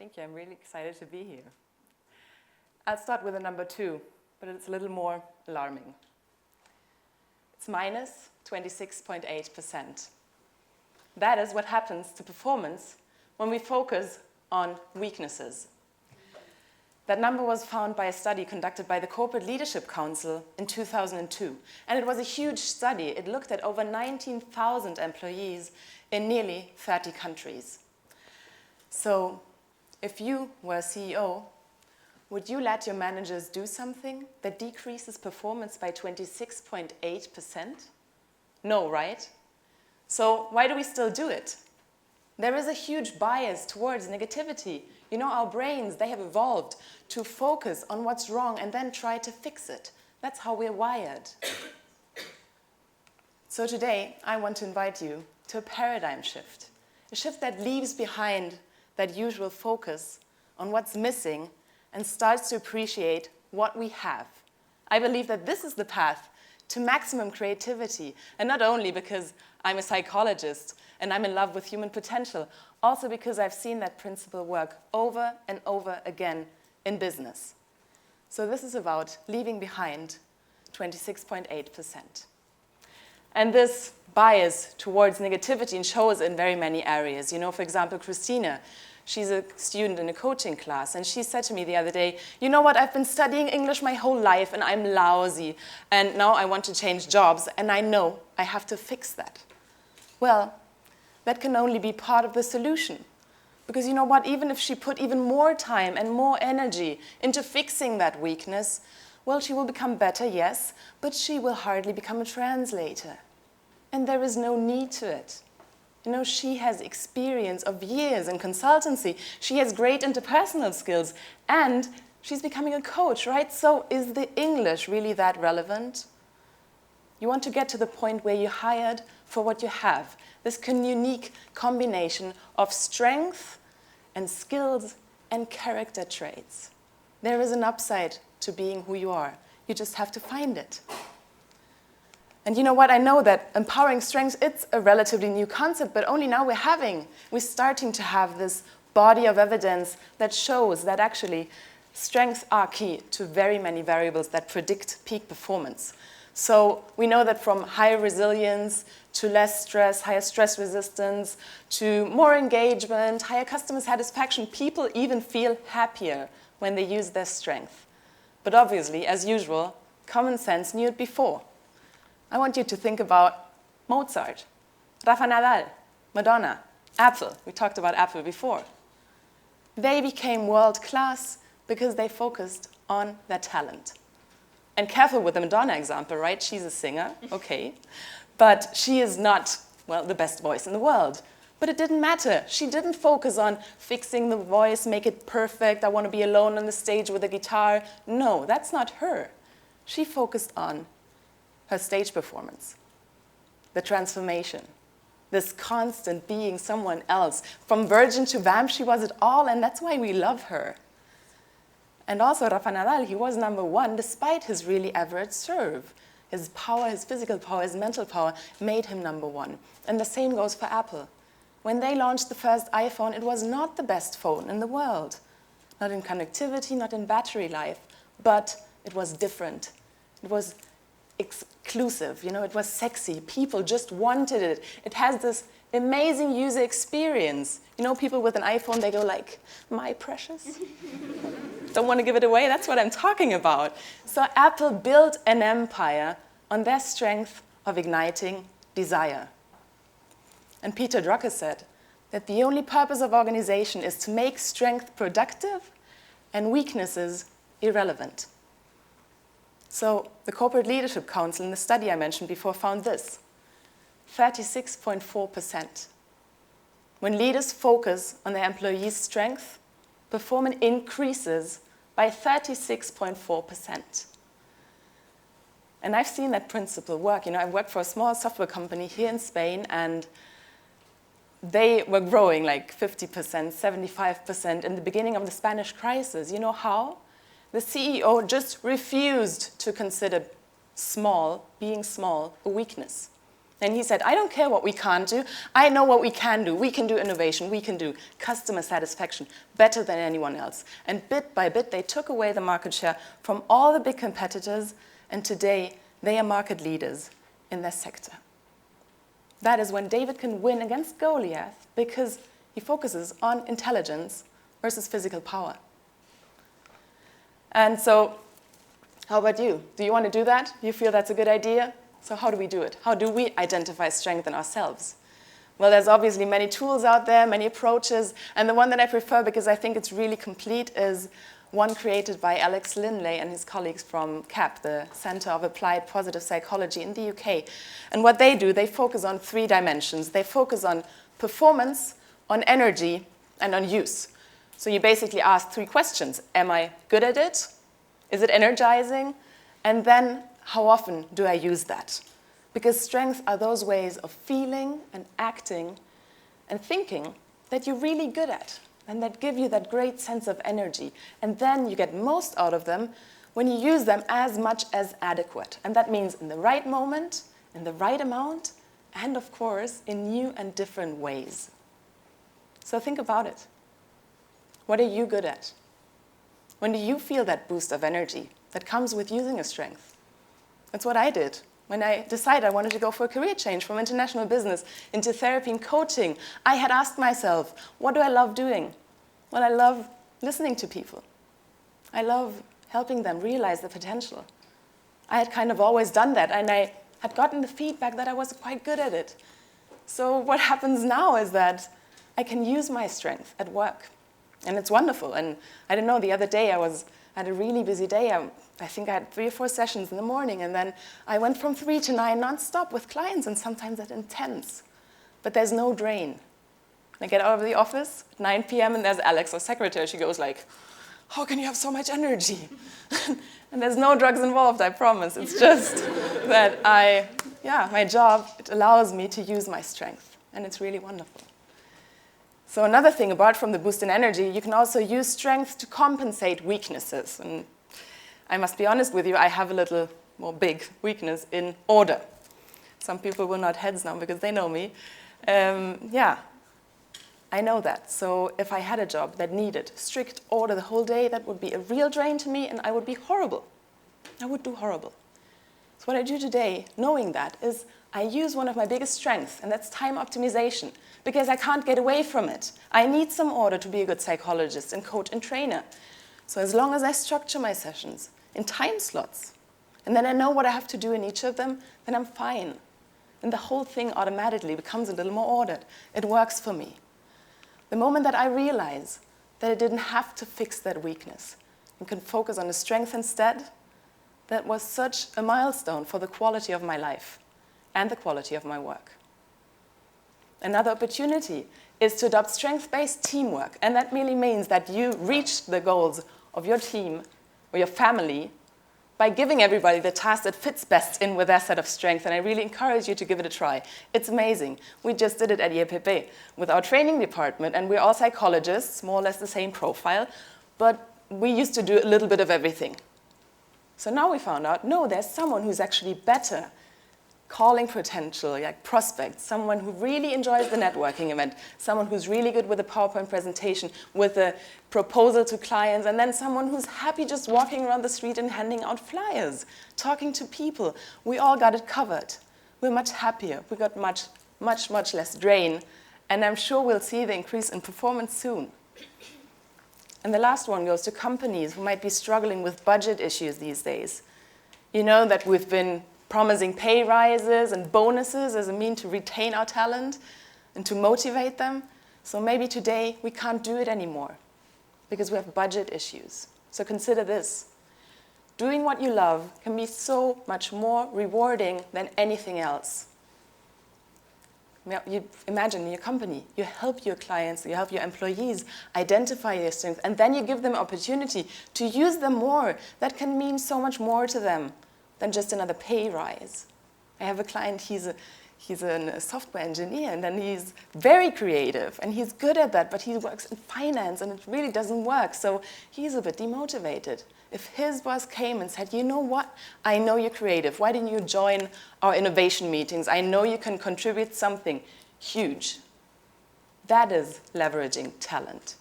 Thank you. I'm really excited to be here. I'll start with a number 2, but it's a little more alarming. It's minus 26.8%. That is what happens to performance when we focus on weaknesses. That number was found by a study conducted by the Corporate Leadership Council in 2002. And it was a huge study. It looked at over 19,000 employees in nearly 30 countries. So if you were a CEO, would you let your managers do something that decreases performance by 26.8%? No, right? So why do we still do it? There is a huge bias towards negativity. You know, our brains, they have evolved to focus on what's wrong and then try to fix it. That's how we're wired. So today, I want to invite you to a paradigm shift. A shift that leaves behind that usual focus on what's missing and starts to appreciate what we have. I believe that this is the path to maximum creativity, and not only because I'm a psychologist and I'm in love with human potential, also because I've seen that principle work over and over again in business. So this is about leaving behind 26.8%. And this bias towards negativity shows in very many areas. You know, for example, Christina, she's a student in a coaching class, and she said to me the other day, you know what, I've been studying English my whole life and I'm lousy, and now I want to change jobs, and I know I have to fix that. Well, that can only be part of the solution. Because you know what, even if she put even more time and more energy into fixing that weakness, well, she will become better, yes, but she will hardly become a translator. And there is no need to it. You know, she has experience of years in consultancy. She has great interpersonal skills, and she's becoming a coach, right? So is the English really that relevant? You want to get to the point where you're hired for what you have. This unique combination of strength and skills and character traits. There is an upside to being who you are. You just have to find it. And you know what, I know that empowering strengths, it's a relatively new concept, but only now we're starting to have this body of evidence that shows that actually strengths are key to very many variables that predict peak performance. So we know that from higher resilience to less stress, higher stress resistance, to more engagement, higher customer satisfaction, people even feel happier when they use their strength. But obviously, as usual, common sense knew it before. I want you to think about Mozart, Rafa Nadal, Madonna, Apple. We talked about Apple before. They became world class because they focused on their talent. And careful with the Madonna example, right? She's a singer, okay. But she is not, well, the best voice in the world. But it didn't matter. She didn't focus on fixing the voice, make it perfect. I want to be alone on the stage with a guitar. No, that's not her. She focused on her stage performance, the transformation, this constant being someone else. From virgin to vamp, she was it all, and that's why we love her. And also Rafa Nadal, he was number 1 despite his really average serve. His power, his physical power, his mental power made him number 1. And the same goes for Apple. When they launched the first iPhone, it was not the best phone in the world. Not in connectivity, not in battery life, but it was different. It was exclusive, you know, it was sexy. People just wanted it. It has this amazing user experience. You know, people with an iPhone, they go like, my precious. Don't want to give it away. That's what I'm talking about. So Apple built an empire on their strength of igniting desire. And Peter Drucker said that the only purpose of organization is to make strength productive and weaknesses irrelevant. So the Corporate Leadership Council in the study I mentioned before found this, 36.4%. When leaders focus on their employees' strength, performance increases by 36.4%. And I've seen that principle work. You know, I worked for a small software company here in Spain, and they were growing like 50%, 75% in the beginning of the Spanish crisis. You know how? The CEO just refused to consider being small, a weakness. And he said, I don't care what we can't do. I know what we can do. We can do innovation. We can do customer satisfaction better than anyone else. And bit by bit, they took away the market share from all the big competitors. And today, they are market leaders in their sector. That is when David can win against Goliath, because he focuses on intelligence versus physical power. And so, how about you? Do you want to do that? Do you feel that's a good idea? So how do we do it? How do we identify strength in ourselves? Well, there's obviously many tools out there, many approaches, and the one that I prefer because I think it's really complete is one created by Alex Linley and his colleagues from CAP, the Center of Applied Positive Psychology in the UK. And what they do, they focus on 3 dimensions. They focus on performance, on energy, and on use. So you basically ask 3 questions. Am I good at it? Is it energizing? And then, how often do I use that? Because strengths are those ways of feeling and acting and thinking that you're really good at and that give you that great sense of energy. And then you get most out of them when you use them as much as adequate. And that means in the right moment, in the right amount, and of course, in new and different ways. So think about it. What are you good at? When do you feel that boost of energy that comes with using a strength? That's what I did. When I decided I wanted to go for a career change from international business into therapy and coaching, I had asked myself, what do I love doing? Well, I love listening to people. I love helping them realize their potential. I had kind of always done that, and I had gotten the feedback that I was quite good at it. So what happens now is that I can use my strength at work. And it's wonderful. And I don't know, the other day I had a really busy day. I think I had 3 or 4 sessions in the morning, and then I went from 3 to 9 nonstop with clients, and sometimes that's intense. But there's no drain. I get out of the office at 9 p.m. and there's Alex, our secretary. She goes like, how can you have so much energy? And there's no drugs involved, I promise. It's just that my job, it allows me to use my strength, and it's really wonderful. So another thing, apart from the boost in energy, you can also use strength to compensate weaknesses. And I must be honest with you, I have a little more big weakness in order. Some people will nod heads now because they know me. I know that. So if I had a job that needed strict order the whole day, that would be a real drain to me, and I would be horrible. I would do horrible. So what I do today, knowing that, is I use one of my biggest strengths, and that's time optimization, because I can't get away from it. I need some order to be a good psychologist and coach and trainer. So as long as I structure my sessions in time slots, and then I know what I have to do in each of them, then I'm fine. And the whole thing automatically becomes a little more ordered. It works for me. The moment that I realize that I didn't have to fix that weakness and could focus on the strength instead, that was such a milestone for the quality of my life and the quality of my work. Another opportunity is to adopt strength-based teamwork, and that really means that you reach the goals of your team or your family by giving everybody the task that fits best in with their set of strengths, and I really encourage you to give it a try. It's amazing. We just did it at IEPP with our training department, and we're all psychologists, more or less the same profile, but we used to do a little bit of everything. So now we found out, no, there's someone who's actually better calling potential, like prospects, someone who really enjoys the networking event, someone who's really good with a PowerPoint presentation, with a proposal to clients, and then someone who's happy just walking around the street and handing out flyers, talking to people. We all got it covered. We're much happier. We got much, much, much less drain, and I'm sure we'll see the increase in performance soon. And the last one goes to companies who might be struggling with budget issues these days. You know that we've been promising pay rises and bonuses as a mean to retain our talent and to motivate them. So maybe today we can't do it anymore because we have budget issues. So consider this. Doing what you love can be so much more rewarding than anything else. You imagine in your company, you help your clients, you help your employees identify their strengths, and then you give them opportunity to use them more. That can mean so much more to them than just another pay rise. I have a client, he's a software engineer, and then he's very creative, and he's good at that, but he works in finance, and it really doesn't work, so he's a bit demotivated. If his boss came and said, you know what, I know you're creative, why didn't you join our innovation meetings? I know you can contribute something huge. That is leveraging talent.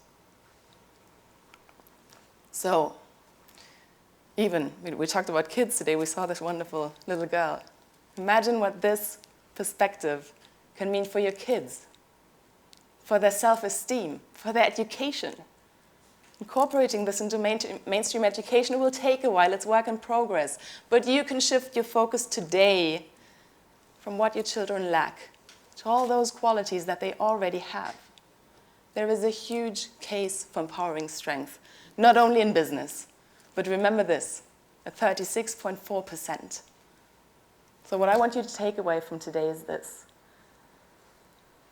So, even, we talked about kids today, we saw this wonderful little girl. Imagine what this perspective can mean for your kids, for their self-esteem, for their education. Incorporating this into mainstream education will take a while, it's work in progress. But you can shift your focus today from what your children lack to all those qualities that they already have. There is a huge case for empowering strength, not only in business, but remember this, at 36.4%. So what I want you to take away from today is this.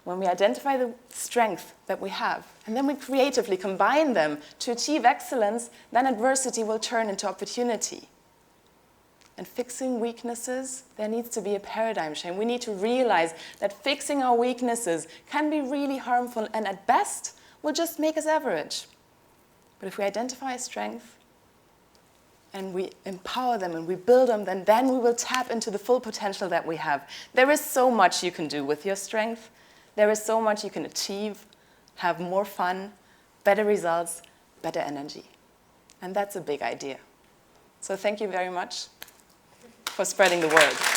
When we identify the strength that we have, and then we creatively combine them to achieve excellence, then adversity will turn into opportunity. And fixing weaknesses, there needs to be a paradigm change. We need to realize that fixing our weaknesses can be really harmful and at best will just make us average. But if we identify a strength and we empower them and we build them, then we will tap into the full potential that we have. There is so much you can do with your strength. There is so much you can achieve, have more fun, better results, better energy. And that's a big idea. So thank you very much for spreading the word.